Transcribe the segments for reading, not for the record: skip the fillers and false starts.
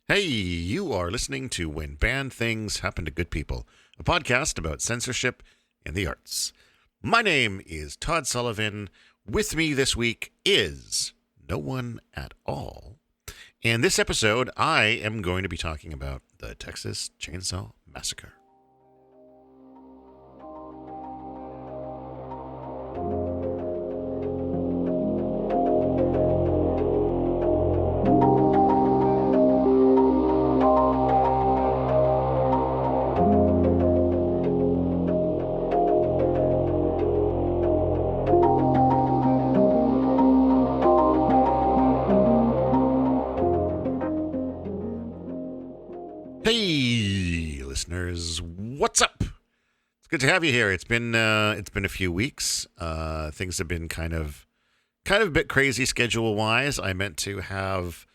Hey, you are listening to When Bad Things Happen to Good People, a podcast about censorship in the arts. My name is Todd Sullivan. With me this week is no one at all. And this episode, I am going to be talking about the Texas Chainsaw Massacre. Hey, listeners, what's up? It's good to have you here. It's been a few weeks. Things have been kind of a bit crazy schedule wise. I meant to have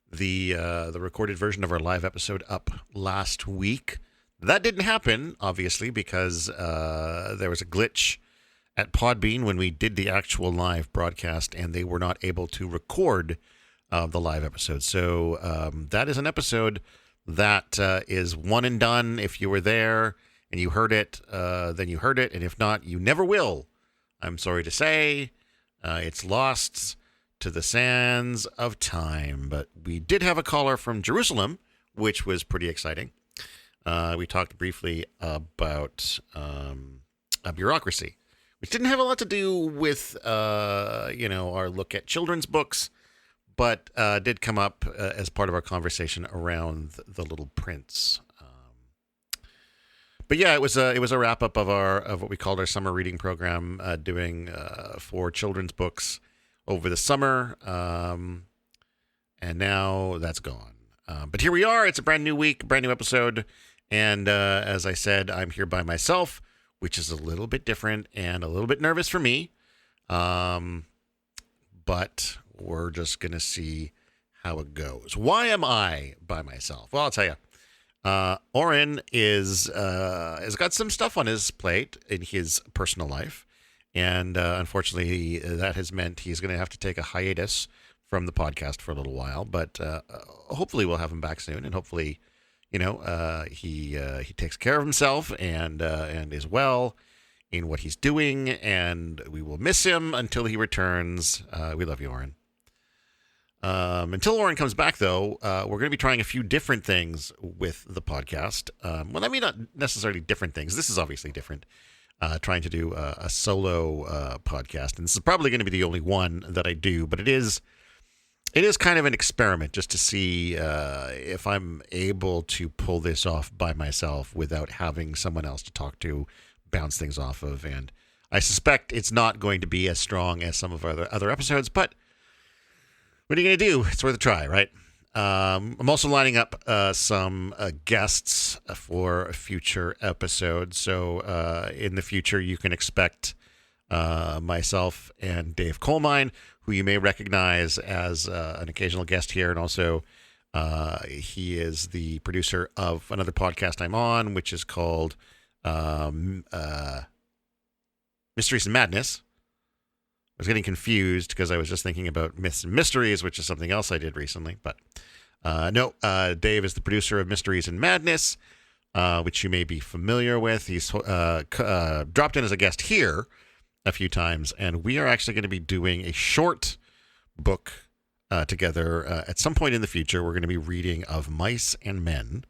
the recorded version of our live episode up last week. That didn't happen, obviously, because there was a glitch at Podbean when we did the actual live broadcast, and they were not able to record the live episode. So that is an episode that is one and done. If you were there and you heard it, then you heard it. And if not, you never will. I'm sorry to say. It's lost to the sands of time. But we did have a caller from Jerusalem, which was pretty exciting. We talked briefly about a bureaucracy, which didn't have a lot to do with, our look at children's books, but did come up as part of our conversation around the Little Prince. But yeah, it was a wrap up of what we called our summer reading program, doing 4 children's books over the summer, and now that's gone. But here we are. It's a brand new week, brand new episode, and as I said, I'm here by myself, which is a little bit different and a little bit nervous for me. But we're just going to see how it goes. Why am I by myself? Well, I'll tell you. Oren has got some stuff on his plate in his personal life. And unfortunately, that has meant he's going to have to take a hiatus from the podcast for a little while. But hopefully we'll have him back soon. And hopefully, he takes care of himself and is well in what he's doing. And we will miss him until he returns. We love you, Oren. Until Lauren comes back, though, we're going to be trying a few different things with the podcast. Well, I mean, not necessarily different things. This is obviously different. Trying to do a solo podcast, and this is probably going to be the only one that I do. But it is kind of an experiment just to see if I'm able to pull this off by myself without having someone else to talk to, bounce things off of. And I suspect it's not going to be as strong as some of our other episodes, but what are you going to do? It's worth a try, right? I'm also lining up some guests for future episodes. So in the future, you can expect myself and Dave Colemine, who you may recognize as an occasional guest here. And also, he is the producer of another podcast I'm on, which is called Mysteries and Madness. I was getting confused because I was just thinking about Myths and Mysteries, which is something else I did recently. But no, Dave is the producer of Mysteries and Madness, which you may be familiar with. He's dropped in as a guest here a few times, and we are actually going to be doing a short book together at some point in the future. We're going to be reading Of Mice and Men.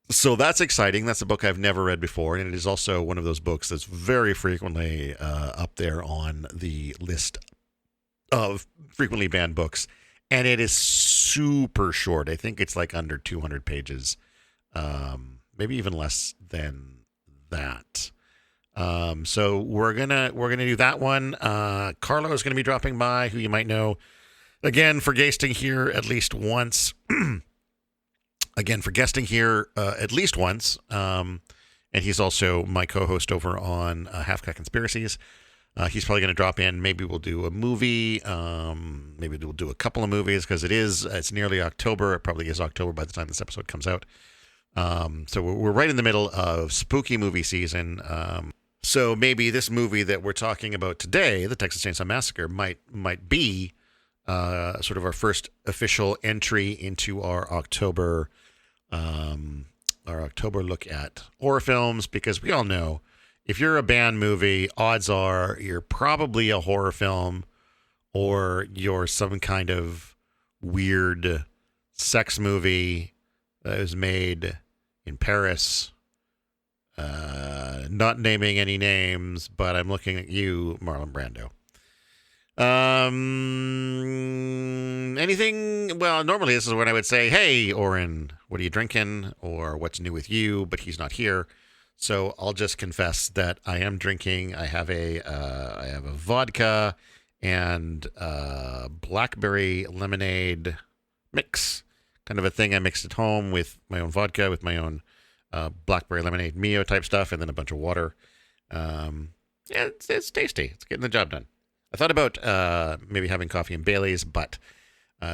So that's exciting. That's a book I've never read before, and it is also one of those books that's very frequently up there on the list of frequently banned books, and it is super short. I think it's like under 200 pages, maybe even less than that. So we're gonna do that one. Carlo is gonna be dropping by, who you might know again for guesting here at least once. And he's also my co-host over on Half Cut Conspiracies. He's probably going to drop in. Maybe we'll do a movie. Maybe we'll do a couple of movies because it's nearly October. It probably is October by the time this episode comes out. So we're right in the middle of spooky movie season. So maybe this movie that we're talking about today, the Texas Chainsaw Massacre, might be sort of our first official entry into our October look at horror films, because we all know if you're a band movie, odds are you're probably a horror film or you're some kind of weird sex movie that was made in Paris. Not naming any names, but I'm looking at you, Marlon Brando. Anything? Well, normally this is when I would say, "Hey, Oren, what are you drinking?" or "What's new with you?" But he's not here, so I'll just confess that I am drinking. I have a vodka and blackberry lemonade mix, kind of a thing I mixed at home with my own vodka, with my own blackberry lemonade Mio type stuff, and then a bunch of water. Yeah, it's tasty. It's getting the job done. I thought about maybe having coffee and Bailey's, but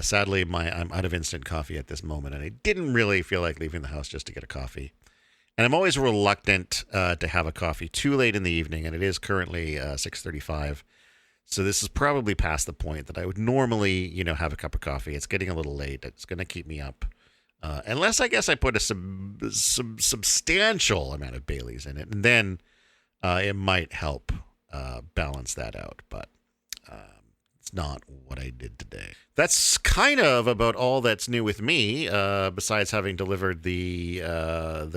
sadly, I'm out of instant coffee at this moment, and I didn't really feel like leaving the house just to get a coffee. And I'm always reluctant to have a coffee too late in the evening, and it is currently 6:35. So this is probably past the point that I would normally, have a cup of coffee. It's getting a little late. It's going to keep me up. Unless I guess I put a substantial amount of Bailey's in it, and then it might help balance that out. But it's not what I did today. That's kind of about all that's new with me, besides having delivered the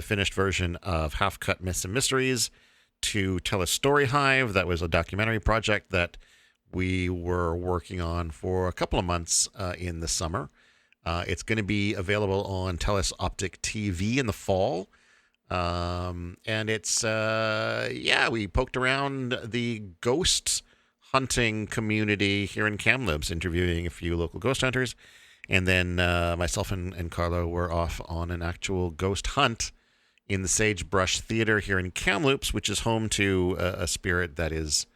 finished version of Half Cut Myths and Mysteries to TELUS Story Hive. That was a documentary project that we were working on for a couple of months in the summer. It's going to be available on TELUS Optic TV in the fall. And it's, we poked around the ghost hunting community here in Kamloops, interviewing a few local ghost hunters. And then myself and Carlo were off on an actual ghost hunt in the Sagebrush Theater here in Kamloops, which is home to a spirit that is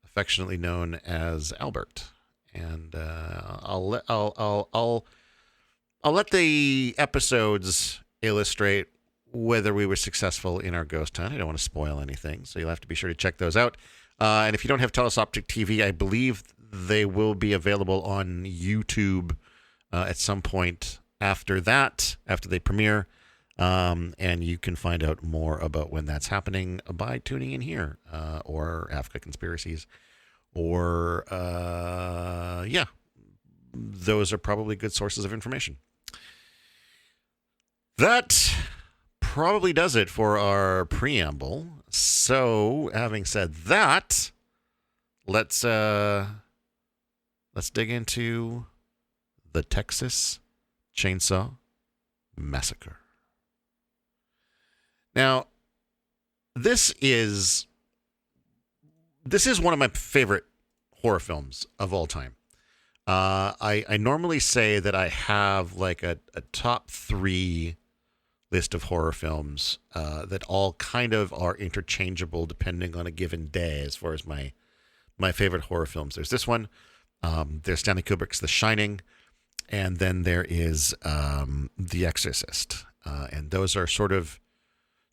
affectionately known as Albert. And I'll let the episodes illustrate whether we were successful in our ghost hunt. I don't want to spoil anything, so you'll have to be sure to check those out. And if you don't have TELUS Optic TV, I believe they will be available on YouTube at some point after they premiere. And you can find out more about when that's happening by tuning in here, or Africa Conspiracies, or those are probably good sources of information. That probably does it for our preamble. So, having said that, let's dig into the Texas Chainsaw Massacre. Now, this is one of my favorite horror films of all time. I normally say that I have like a top 3 list of horror films that all kind of are interchangeable depending on a given day as far as my favorite horror films. There's this one, there's Stanley Kubrick's The Shining, and then there is The Exorcist. And those are sort of,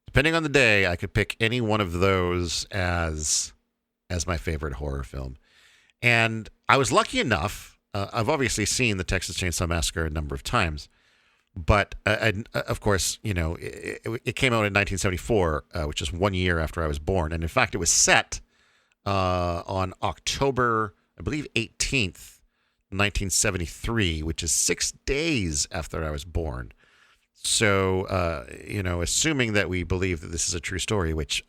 depending on the day, I could pick any one of those as my favorite horror film. And I was lucky enough, I've obviously seen the Texas Chainsaw Massacre a number of times, but of course, it came out in 1974, which is 1 year after I was born. And in fact, it was set on October, I believe, 18th, 1973, which is 6 days after I was born. So, assuming that we believe that this is a true story, which,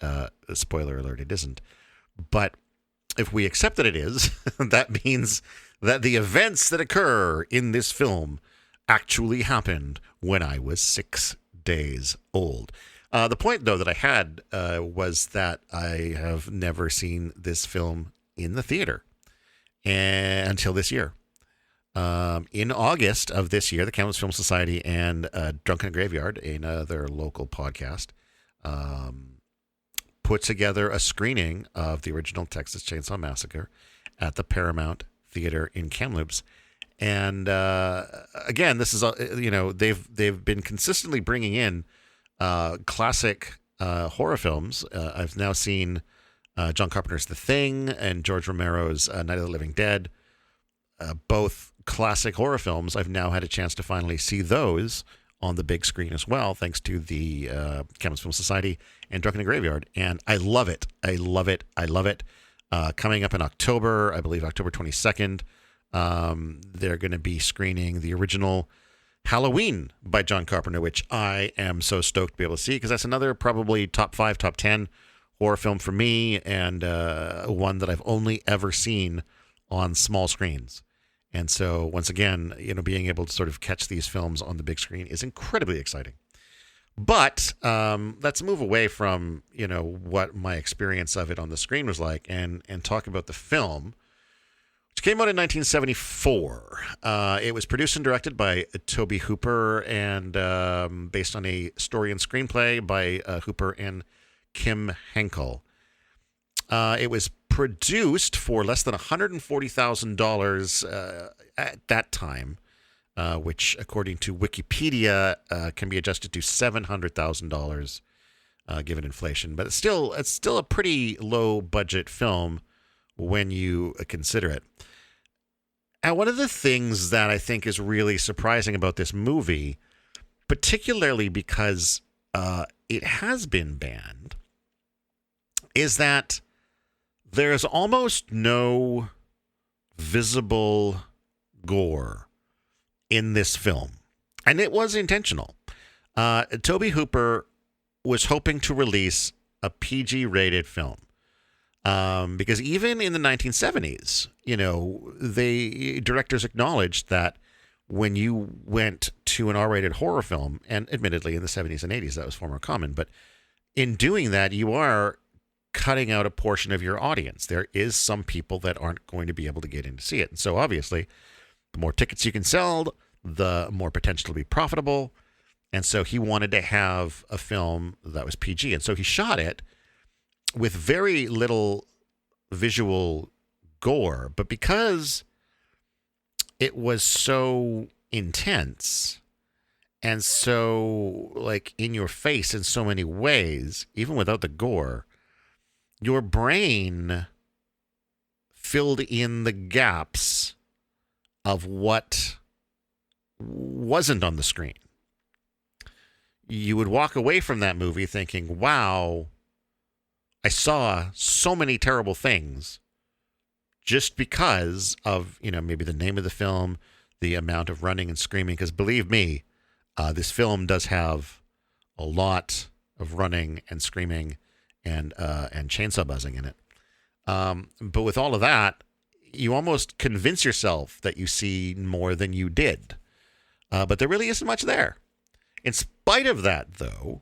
spoiler alert, it isn't. But if we accept that it is, that means that the events that occur in this film actually happened when I was 6 days old. The point, though, that I had was that I have never seen this film in the theater until this year. In August of this year, the Kamloops Film Society and Drunken Graveyard, another local podcast, put together a screening of the original Texas Chainsaw Massacre at the Paramount Theater in Kamloops. And again, this is they've been consistently bringing in classic horror films. I've now seen John Carpenter's The Thing and George Romero's Night of the Living Dead. both classic horror films. I've now had a chance to finally see those on the big screen as well, thanks to the Chemist Film Society and Drunken in the Graveyard. And I love it. I love it. I love it. Coming up in October, I believe October 22nd, they're going to be screening the original Halloween by John Carpenter, which I am so stoked to be able to see, because that's another probably top 5, top 10 horror film for me, and one that I've only ever seen on small screens. And so, once again, being able to sort of catch these films on the big screen is incredibly exciting. But let's move away from, what my experience of it on the screen was like, and talk about the film, which came out in 1974. It was produced and directed by Tobe Hooper, and based on a story and screenplay by Hooper and Kim Henkel. It was produced for less than $140,000 at that time, which, according to Wikipedia, can be adjusted to $700,000 given inflation. But it's still a pretty low budget film when you consider it. And one of the things that I think is really surprising about this movie, particularly because it has been banned, is that there's almost no visible gore in this film. And it was intentional. Tobe Hooper was hoping to release a PG-rated film. Because even in the 1970s, directors acknowledged that when you went to an R-rated horror film, and admittedly in the 70s and 80s that was far more common, but in doing that, you are cutting out a portion of your audience. There is some people that aren't going to be able to get in to see it. And so obviously, the more tickets you can sell, the more potential to be profitable. And so he wanted to have a film that was PG. And so he shot it with very little visual gore. But because it was so intense and so in your face in so many ways, even without the gore, your brain filled in the gaps of what wasn't on the screen. You would walk away from that movie thinking, wow, I saw so many terrible things just because of, maybe the name of the film, the amount of running and screaming. Because believe me, this film does have a lot of running and screaming and chainsaw buzzing in it. But with all of that, you almost convince yourself that you see more than you did. But there really isn't much there. In spite of that, though,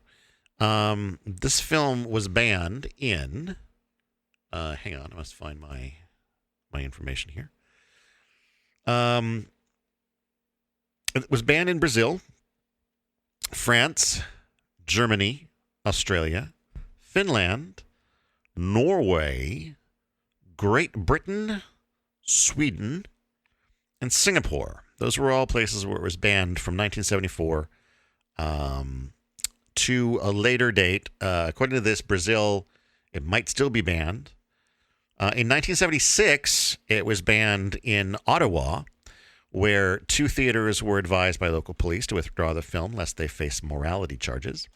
this film was banned in... hang on, I must find my information here. It was banned in Brazil, France, Germany, Australia, Finland, Norway, Great Britain, Sweden, and Singapore. Those were all places where it was banned from 1974 to a later date. According to this, Brazil, it might still be banned. In 1976, it was banned in Ottawa, where 2 theaters were advised by local police to withdraw the film lest they face morality charges.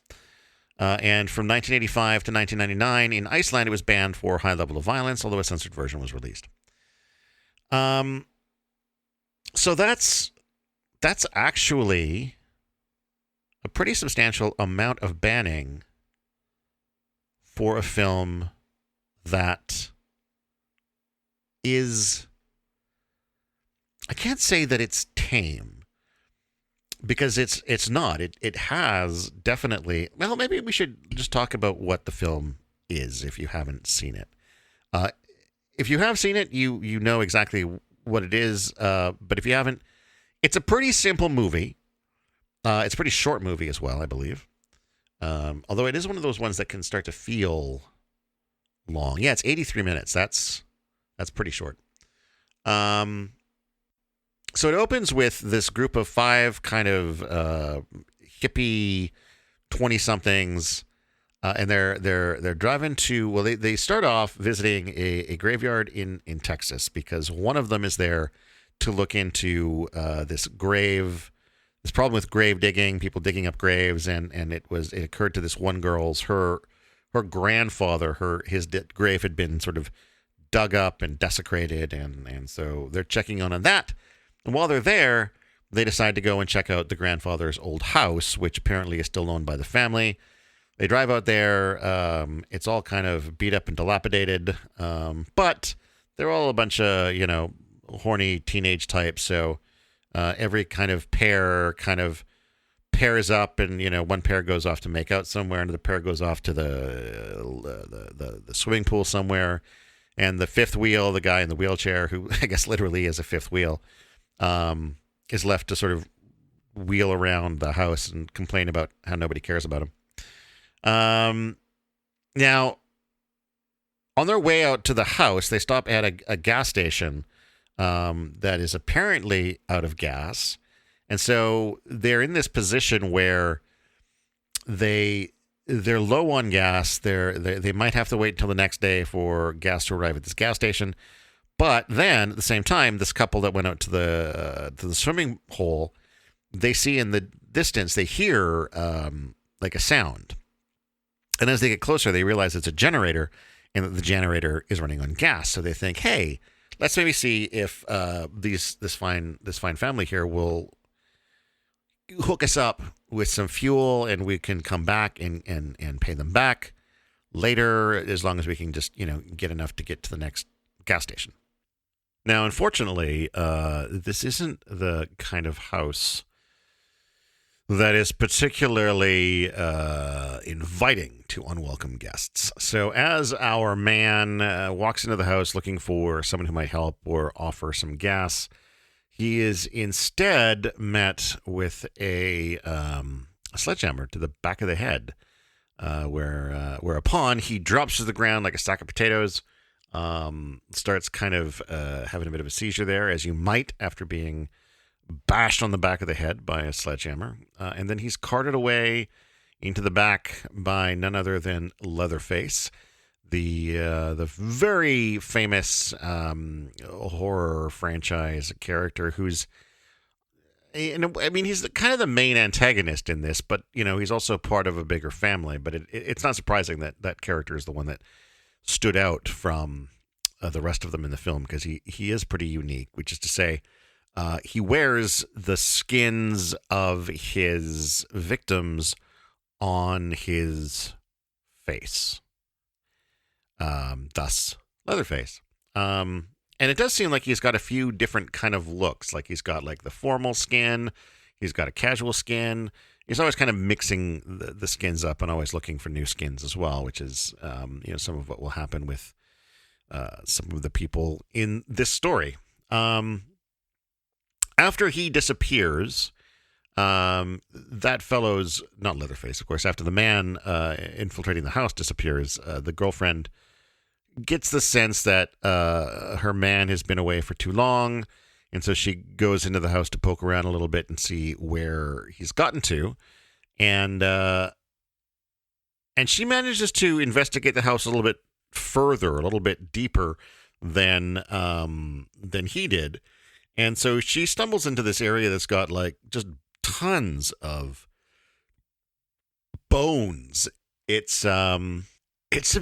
And from 1985 to 1999, in Iceland, it was banned for high level of violence, although a censored version was released. So that's actually a pretty substantial amount of banning for a film that is... I can't say that it's tame, because it's not. It has definitely... Well, maybe we should just talk about what the film is if you haven't seen it. If you have seen it, you know exactly what it is. But if you haven't, it's a pretty simple movie. It's a pretty short movie as well, I believe. Although it is one of those ones that can start to feel long. Yeah, it's 83 minutes. That's pretty short. So it opens with this group of 5 kind of hippie 20-somethings, and they're driving to... Well, they start off visiting a graveyard in Texas, because one of them is there to look into this problem with grave digging, people digging up graves, and it occurred to this one girl's her grandfather, his grave had been sort of dug up and desecrated, and so they're checking on that. And while they're there, they decide to go and check out the grandfather's old house, which apparently is still owned by the family. They drive out there. It's all kind of beat up and dilapidated, but they're all a bunch of, horny teenage types. So every kind of pair kind of pairs up, and one pair goes off to make out somewhere, another pair goes off to the swimming pool somewhere, and the fifth wheel, the guy in the wheelchair, who I guess literally is a fifth wheel, is left to sort of wheel around the house and complain about how nobody cares about him. Now, on their way out to the house, they stop at a gas station that is apparently out of gas. And so they're in this position where they're low on gas. They might have to wait until the next day for gas to arrive at this gas station. But then, at the same time, this couple that went out to the swimming hole, they see in the distance, they hear like a sound. And as they get closer, they realize it's a generator, and that the generator is running on gas. So they think, hey, let's maybe see if this fine family here will hook us up with some fuel, and we can come back and pay them back later, as long as we can just get enough to get to the next gas station. Now, unfortunately, this isn't the kind of house that is particularly inviting to unwelcome guests. So as our man walks into the house looking for someone who might help or offer some gas, he is instead met with a sledgehammer to the back of the head, whereupon he drops to the ground like a sack of potatoes, starts kind of having a bit of a seizure there, as you might after being bashed on the back of the head by a sledgehammer, and then he's carted away into the back by none other than Leatherface, the very famous horror franchise character who's, he's kind of the main antagonist in this, but he's also part of a bigger family. But it's not surprising that character is the one that stood out from the rest of them in the film, because he is pretty unique, which is to say, he wears the skins of his victims on his face. Thus, Leatherface. And it does seem like he's got a few different kind of looks. Like he's got like the formal skin, he's got a casual skin. He's always kind of mixing the skins up and always looking for new skins as well, which is some of what will happen with some of the people in this story. After he disappears, that fellow's, not Leatherface, of course, after the man infiltrating the house disappears, the girlfriend gets the sense that her man has been away for too long, and so she goes into the house to poke around a little bit and see where he's gotten to, and she manages to investigate the house a little bit further, a little bit deeper than he did. And so she stumbles into this area that's got like just tons of bones. It's a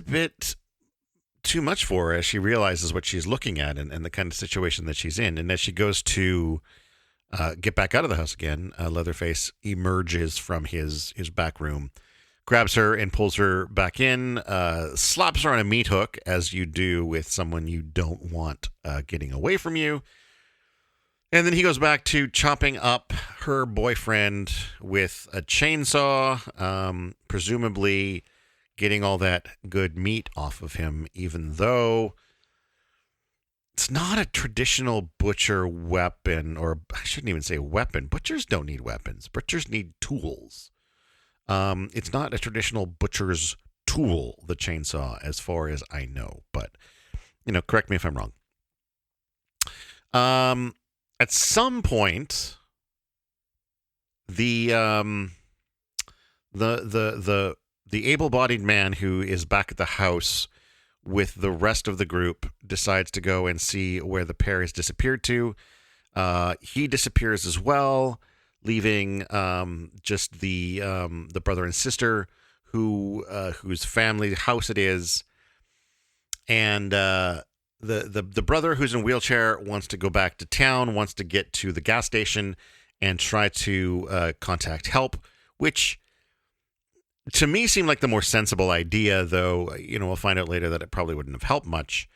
bit too much for her as she realizes what she's looking at and the kind of situation that she's in. And as she goes to get back out of the house again, Leatherface emerges from his back room, grabs her and pulls her back in, slaps her on a meat hook, as you do with someone you don't want getting away from you. And then he goes back to chopping up her boyfriend with a chainsaw, presumably getting all that good meat off of him, even though it's not a traditional butcher weapon, or I shouldn't even say weapon. Butchers don't need weapons. Butchers need tools. It's not a traditional butcher's tool, the chainsaw, as far as I know. But, correct me if I'm wrong. At some point, the able-bodied man who is back at the house with the rest of the group decides to go and see where the pair has disappeared to. He disappears as well, leaving just the brother and sister whose family house it is, and the brother who's in a wheelchair wants to go back to town, wants to get to the gas station and try to contact help, which to me seemed like the more sensible idea, though, we'll find out later that it probably wouldn't have helped much.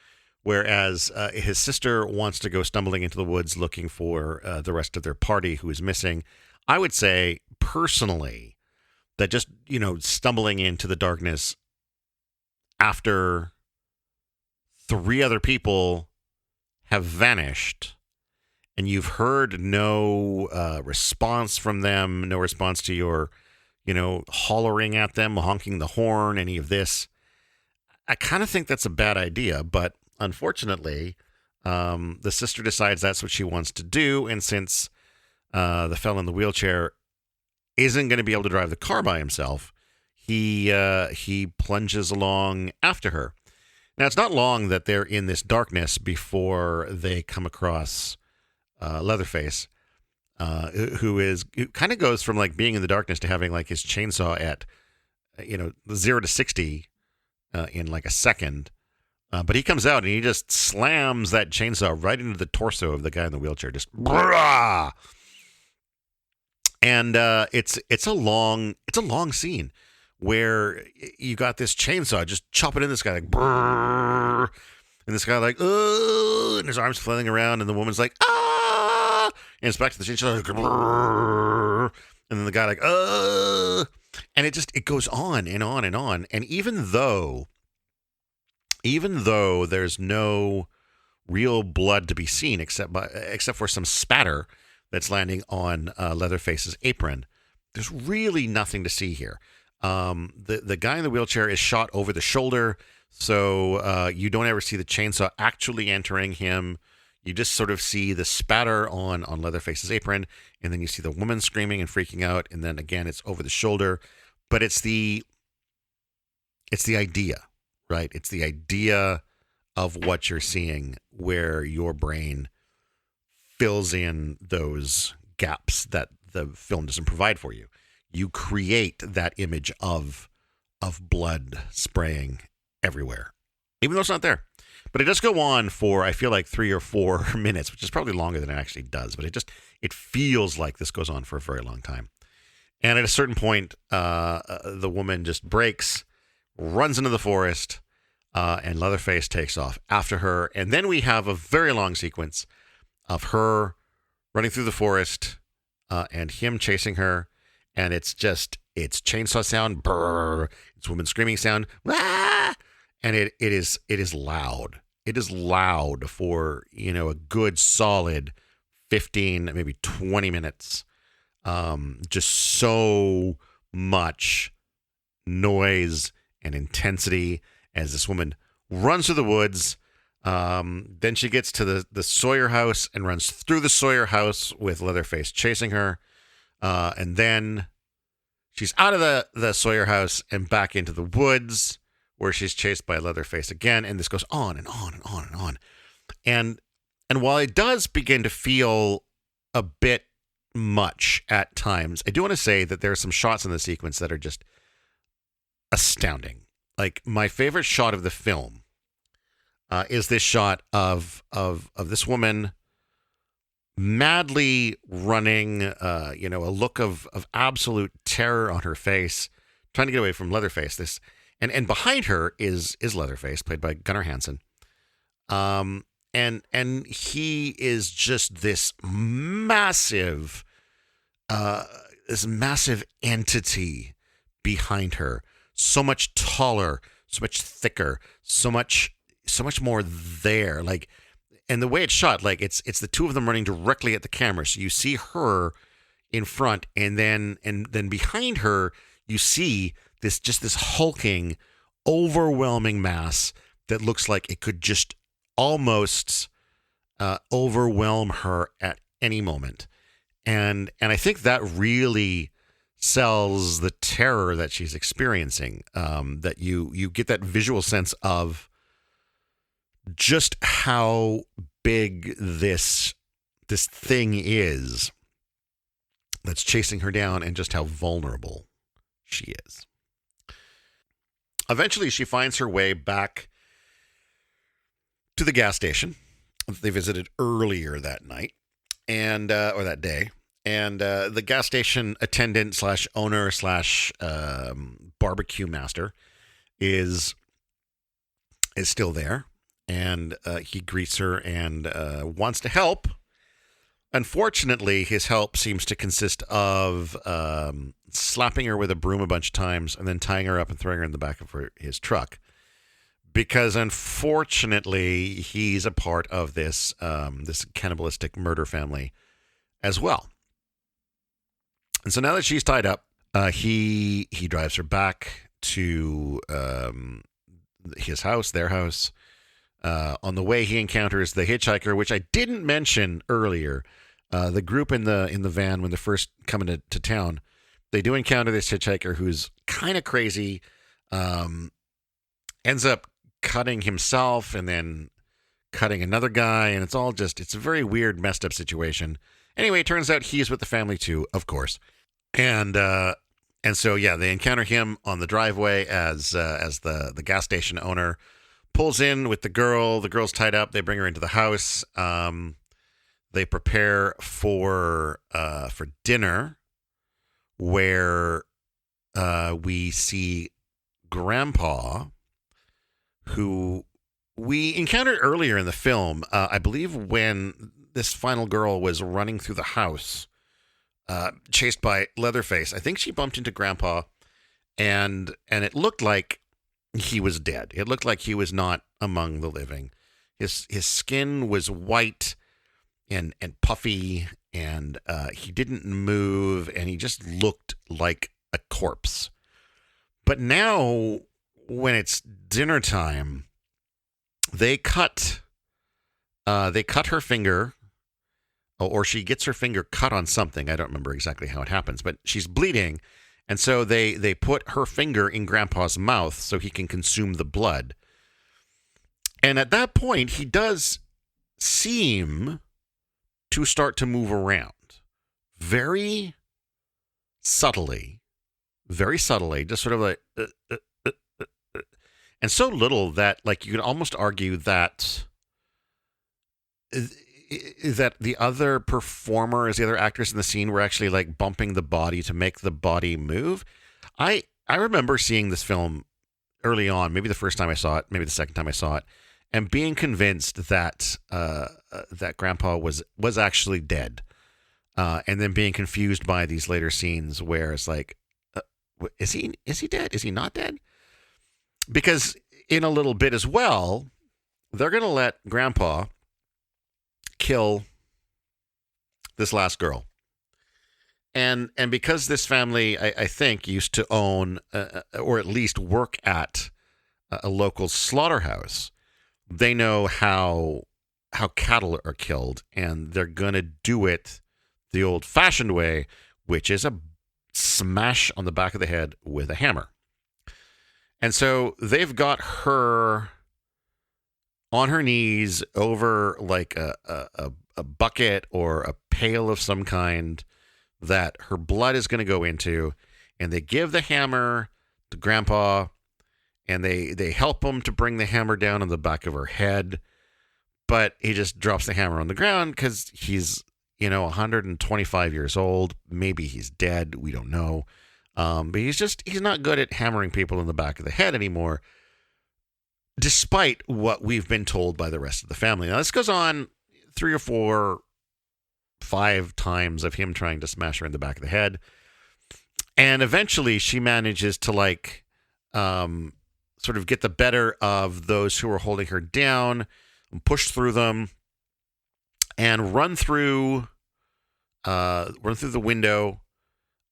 Whereas his sister wants to go stumbling into the woods looking for the rest of their party who is missing. I would say, personally, that just, stumbling into the darkness after 3 other people have vanished and you've heard no response from them, no response to your, hollering at them, honking the horn, any of this. I kind of think that's a bad idea, but unfortunately, the sister decides that's what she wants to do, and since the fellow in the wheelchair isn't going to be able to drive the car by himself, he plunges along after her. Now, it's not long that they're in this darkness before they come across Leatherface, who kind of goes from like being in the darkness to having like his chainsaw at 0 to 60 in like a second. But he comes out and he just slams that chainsaw right into the torso of the guy in the wheelchair. Just brah! And it's a long scene where you got this chainsaw just chopping in this guy like brrr, and this guy like and his arms flailing around, and the woman's like ah, and it's back to the chainsaw like, brrr, and then the guy like and it goes on and on and on. And even though there's no real blood to be seen except for some spatter that's landing on Leatherface's apron, there's really nothing to see here. The guy in the wheelchair is shot over the shoulder, so you don't ever see the chainsaw actually entering him. You just sort of see the spatter on Leatherface's apron, and then you see the woman screaming and freaking out, and then again it's over the shoulder. But it's the idea, right? It's the idea of what you're seeing where your brain fills in those gaps that the film doesn't provide for you. You create that image of blood spraying everywhere, even though it's not there. But it does go on for, I feel like, 3 or 4 minutes, which is probably longer than it actually does. But it feels like this goes on for a very long time. And at a certain point, the woman just breaks, runs into the forest, and Leatherface takes off after her. And then we have a very long sequence of her running through the forest and him chasing her. And it's chainsaw sound, brrr, it's woman screaming sound, ah! And it is loud. It is loud for, a good solid 15, maybe 20 minutes. Just so much noise and intensity as this woman runs through the woods. Then she gets to the Sawyer house and runs through the Sawyer house with Leatherface chasing her. And then she's out of the Sawyer house and back into the woods where she's chased by Leatherface again. And this goes on and on and on and on. And while it does begin to feel a bit much at times, I do want to say that there are some shots in the sequence that are just astounding. Like, my favorite shot of the film is this shot of this woman madly running, a look of absolute terror on her face, trying to get away from Leatherface. And behind her is Leatherface, played by Gunnar Hansen. And he is just this massive entity behind her, so much taller, so much thicker, so much more there. Like, and the way it's shot, like it's the two of them running directly at the camera. So you see her in front, and then behind her you see this hulking, overwhelming mass that looks like it could just almost overwhelm her at any moment. And I think that really sells the terror that she's experiencing. That you get that visual sense of just how big this this thing is that's chasing her down and just how vulnerable she is. Eventually, she finds her way back to the gas station they visited earlier that night, and or that day. And the gas station attendant slash owner slash barbecue master is still there, and he greets her and wants to help. Unfortunately, his help seems to consist of slapping her with a broom a bunch of times and then tying her up and throwing her in the back of his truck. Because unfortunately, he's a part of this this cannibalistic murder family as well. And so now that she's tied up, he drives her back to his house, their house. On the way, he encounters the hitchhiker, which I didn't mention earlier. The group in the van when they're first coming to town, they do encounter this hitchhiker who's kind of crazy. Ends up cutting himself and then cutting another guy, and it's a very weird, messed up situation. Anyway, it turns out he's with the family too, of course. And so yeah, they encounter him on the driveway as the gas station owner pulls in with the girl. The girl's tied up. They bring her into the house. They prepare for dinner, where we see Grandpa, who we encountered earlier in the film. I believe when this final girl was running through the house, chased by Leatherface. I think she bumped into Grandpa, and it looked like he was dead. It looked like he was not among the living. His skin was white and puffy, and he didn't move, and he just looked like a corpse. But now, when it's dinner time, they cut her finger, or she gets her finger cut on something. I don't remember exactly how it happens, but she's bleeding, and so they put her finger in Grandpa's mouth so he can consume the blood. And at that point, he does seem to start to move around very subtly, just sort of like, and so little that, like, you could almost argue that the other performers, the other actors in the scene were actually like bumping the body to make the body move. I remember seeing this film early on, maybe the first time I saw it, maybe the second time I saw it, and being convinced that that Grandpa was actually dead, and then being confused by these later scenes where it's like, is he dead? Is he not dead? Because in a little bit as well, they're going to let Grandpa kill this last girl. And because this family, I think, used to own or at least work at a local slaughterhouse, they know how cattle are killed, and they're going to do it the old-fashioned way, which is a smash on the back of the head with a hammer. And so they've got her on her knees over like a bucket or a pail of some kind that her blood is going to go into, and they give the hammer to Grandpa, and they help him to bring the hammer down on the back of her head, but he just drops the hammer on the ground because he's 125 years old. Maybe he's dead. We don't know. But he's not good at hammering people in the back of the head anymore, despite what we've been told by the rest of the family. Now, this goes on 3 or 4, 5 times of him trying to smash her in the back of the head. And eventually she manages to sort of get the better of those who are holding her down and push through them and run through the window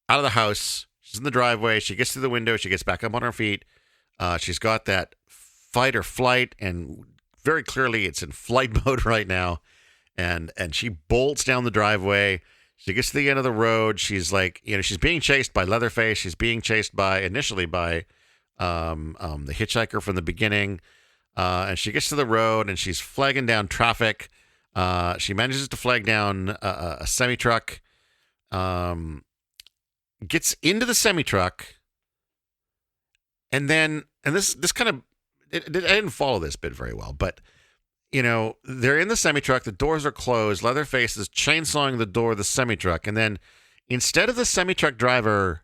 out of the house. She's in the driveway. She gets through the window. She gets back up on her feet. She's got that fight or flight, and very clearly it's in flight mode right now. And she bolts down the driveway. She gets to the end of the road. She's like, she's being chased by Leatherface. She's being chased initially by the hitchhiker from the beginning. And she gets to the road, and she's flagging down traffic. She manages to flag down a semi truck, gets into the semi truck, and this kind of I didn't follow this bit very well, but they're in the semi truck, the doors are closed, Leatherface is chainsawing the door of the semi truck, and then instead of the semi truck driver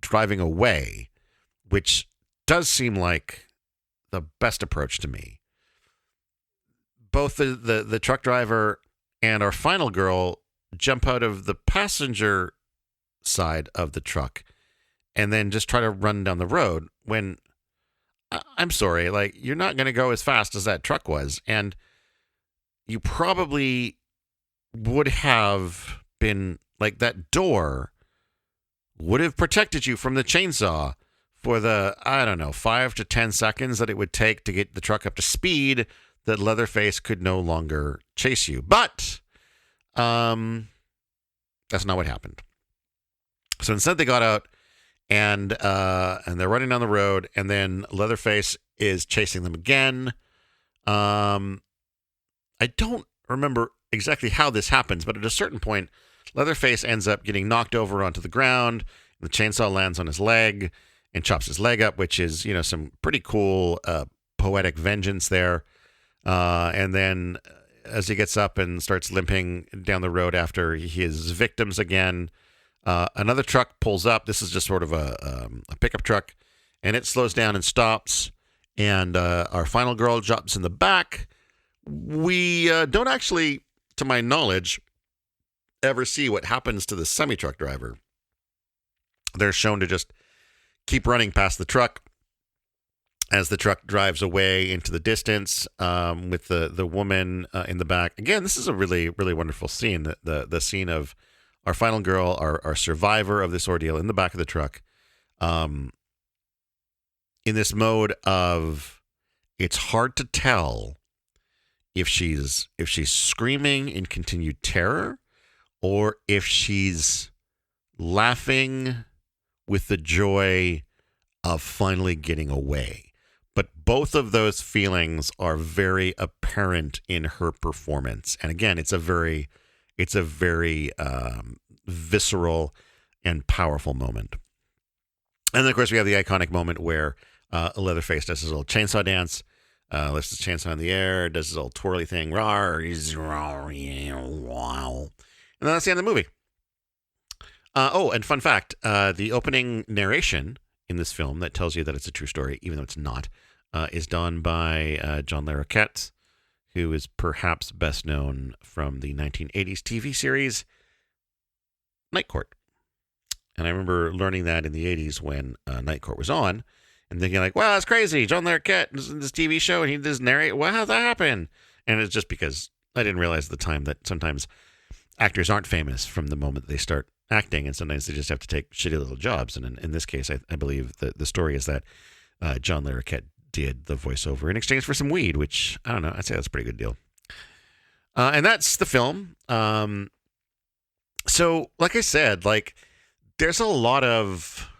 driving away, which does seem like the best approach to me, both the truck driver and our final girl jump out of the passenger side of the truck and then just try to run down the road when I'm sorry, like, you're not going to go as fast as that truck was. And you probably would have been like, that door would have protected you from the chainsaw for the, I don't know, 5 to 10 seconds that it would take to get the truck up to speed that Leatherface could no longer chase you. But that's not what happened. So instead they got out and they're running down the road, and then Leatherface is chasing them again. I don't remember exactly how this happens, but at a certain point, Leatherface ends up getting knocked over onto the ground. The chainsaw lands on his leg and chops his leg up, which is, some pretty cool poetic vengeance there. And then as he gets up and starts limping down the road after his victims again, another truck pulls up. This is just sort of a pickup truck, and it slows down and stops. And our final girl jumps in the back. We don't actually, to my knowledge, ever see what happens to the semi-truck driver. They're shown to just keep running past the truck as the truck drives away into the distance, with the woman in the back. Again, this is a really, really wonderful scene. The scene of our final girl, our survivor of this ordeal, in the back of the truck, in this mode of, it's hard to tell if she's screaming in continued terror or if she's laughing with the joy of finally getting away. But both of those feelings are very apparent in her performance. And again, it's a very visceral and powerful moment. And then, of course, we have the iconic moment where Leatherface does his little chainsaw dance, lifts his chainsaw in the air, does his little twirly thing, and then that's the end of the movie. And fun fact, the opening narration in this film that tells you that it's a true story, even though it's not, is done by John Larroquette, who is perhaps best known from the 1980s TV series Night Court. And I remember learning that in the 80s when Night Court was on, and thinking like, wow, that's crazy. John Larroquette is in this TV show, and he does narrate. Wow, how'd that happen? And it's just because I didn't realize at the time that sometimes actors aren't famous from the moment they start acting, and sometimes they just have to take shitty little jobs. And in this case, I believe that the story is that John Larroquette did the voiceover in exchange for some weed, which, I don't know, I'd say that's a pretty good deal. And that's the film. So, like I said, there's a lot of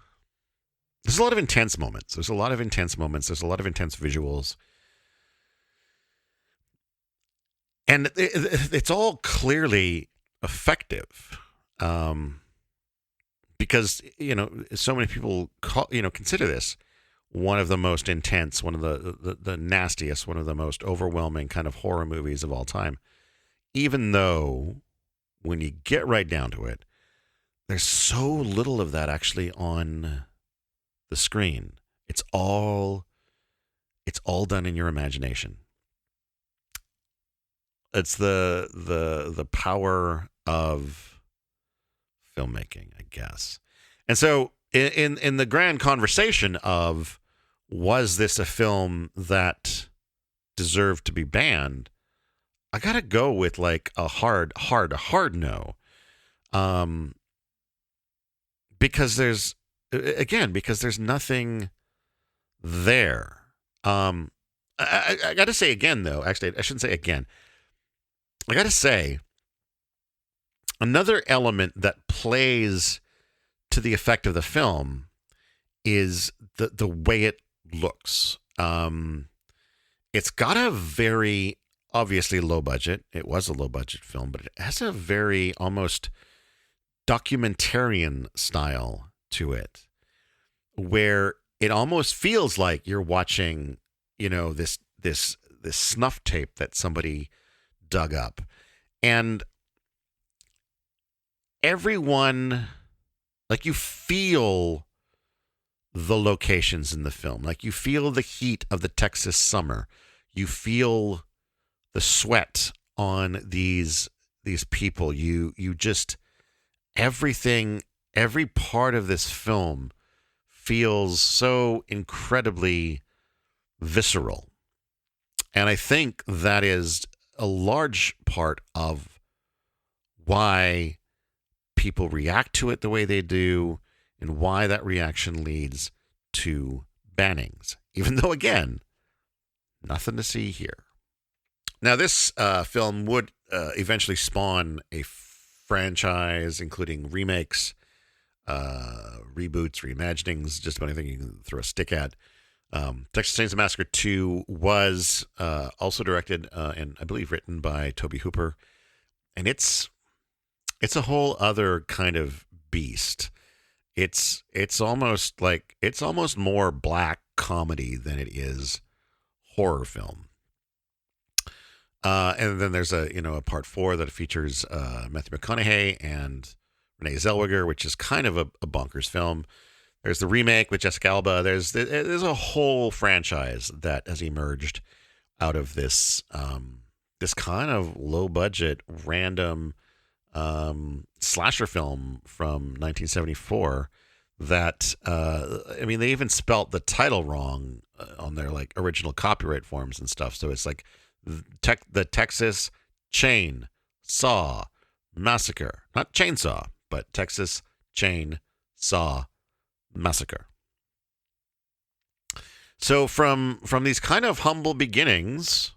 intense moments. There's a lot of intense visuals. And it's all clearly effective. Because, so many people consider this one of the most intense, one of the nastiest, one of the most overwhelming kind of horror movies of all time. Even though, when you get right down to it, there's so little of that actually on the screen. It's all done in your imagination. It's the power of filmmaking, I guess. And so in the grand conversation of, was this a film that deserved to be banned, I gotta go with like a hard no. Because there's nothing there. I gotta say again, though. Actually, I shouldn't say again. I gotta say, another element that plays to the effect of the film is the way it looks. It's got a very obviously low budget. It was a low budget film, but it has a very almost documentarian style to it, where it almost feels like you're watching, this snuff tape that somebody dug up. And everyone, like, you feel the locations in the film. Like, you feel the heat of the Texas summer. You feel the sweat on these people. You just, everything, every part of this film feels so incredibly visceral. And I think that is a large part of why people react to it the way they do, and why that reaction leads to bannings. Even though, again, nothing to see here. Now, this film would eventually spawn a franchise, including remakes, reboots, reimaginings, just about anything you can throw a stick at. Texas Chainsaw Massacre 2 was also directed and I believe written by Tobe Hooper. And it's a whole other kind of beast. It's almost more black comedy than it is horror film. And then there's a part 4 that features Matthew McConaughey and Renee Zellweger, which is kind of a bonkers film. There's the remake with Jessica Alba. There's a whole franchise that has emerged out of this this kind of low budget random slasher film from 1974 that they even spelt the title wrong on their like original copyright forms and stuff. So it's like the Texas Chainsaw Massacre, not chainsaw, but Texas Chainsaw Massacre. So from these kind of humble beginnings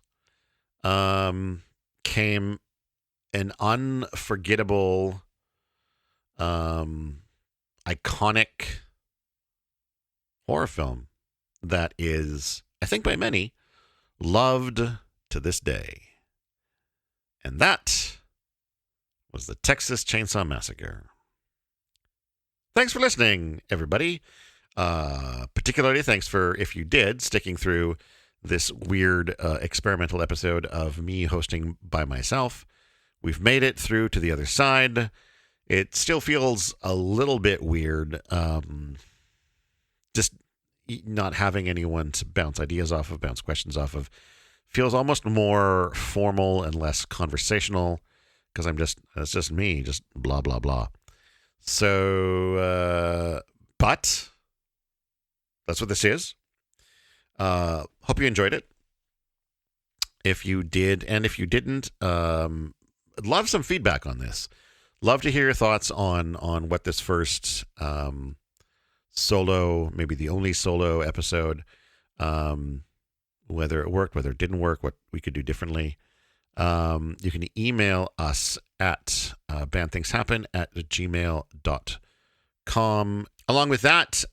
came an unforgettable, iconic horror film that is, I think by many, loved to this day. And that was the Texas Chainsaw Massacre. Thanks for listening, everybody. Particularly thanks for, if you did, sticking through this weird experimental episode of me hosting by myself. We've made it through to the other side. It still feels a little bit weird, just not having anyone to bounce ideas off of, bounce questions off of. Feels almost more formal and less conversational because it's just me, just blah, blah, blah. So, but that's what this is. Hope you enjoyed it. If you did, and if you didn't, I'd love some feedback on this. Love to hear your thoughts on what this first solo, maybe the only solo episode, whether it worked, whether it didn't work, what we could do differently. You can email us at badthingshappen@gmail.com. Along with that,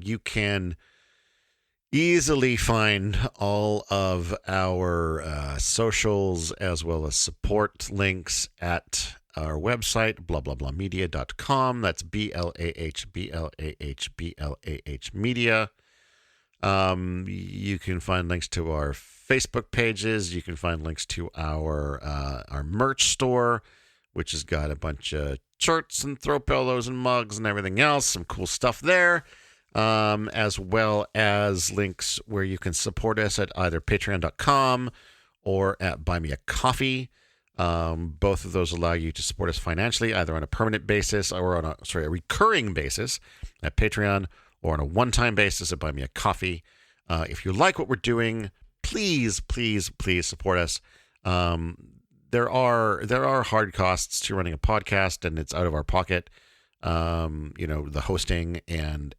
you can easily find all of our socials as well as support links at our website, blahblahblahmedia.com. That's BLAH media. You can find links to our Facebook pages. You can find links to our merch store, which has got a bunch of shirts and throw pillows and mugs and everything else. Some cool stuff there. As well as links where you can support us at either patreon.com or at Buy Me a Coffee. Both of those allow you to support us financially, either on a permanent basis or on a recurring basis at Patreon, or on a one-time basis at Buy Me a Coffee. If you like what we're doing, please, please, please support us. There are hard costs to running a podcast, and it's out of our pocket. The hosting and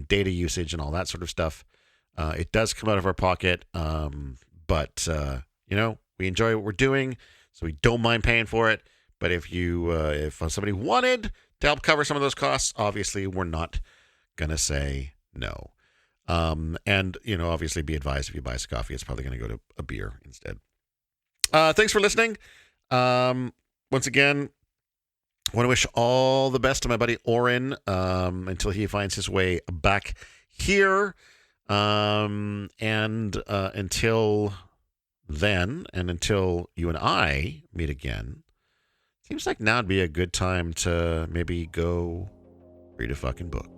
data usage and all that sort of stuff. It does come out of our pocket, but we enjoy what we're doing, so we don't mind paying for it. But if somebody wanted to help cover some of those costs, obviously we're not gonna say no. And obviously be advised, if you buy us coffee, it's probably gonna go to a beer instead. Thanks for listening. Once again, I want to wish all the best to my buddy Oren until he finds his way back here. And until then, and until you and I meet again, seems like now would be a good time to maybe go read a fucking book.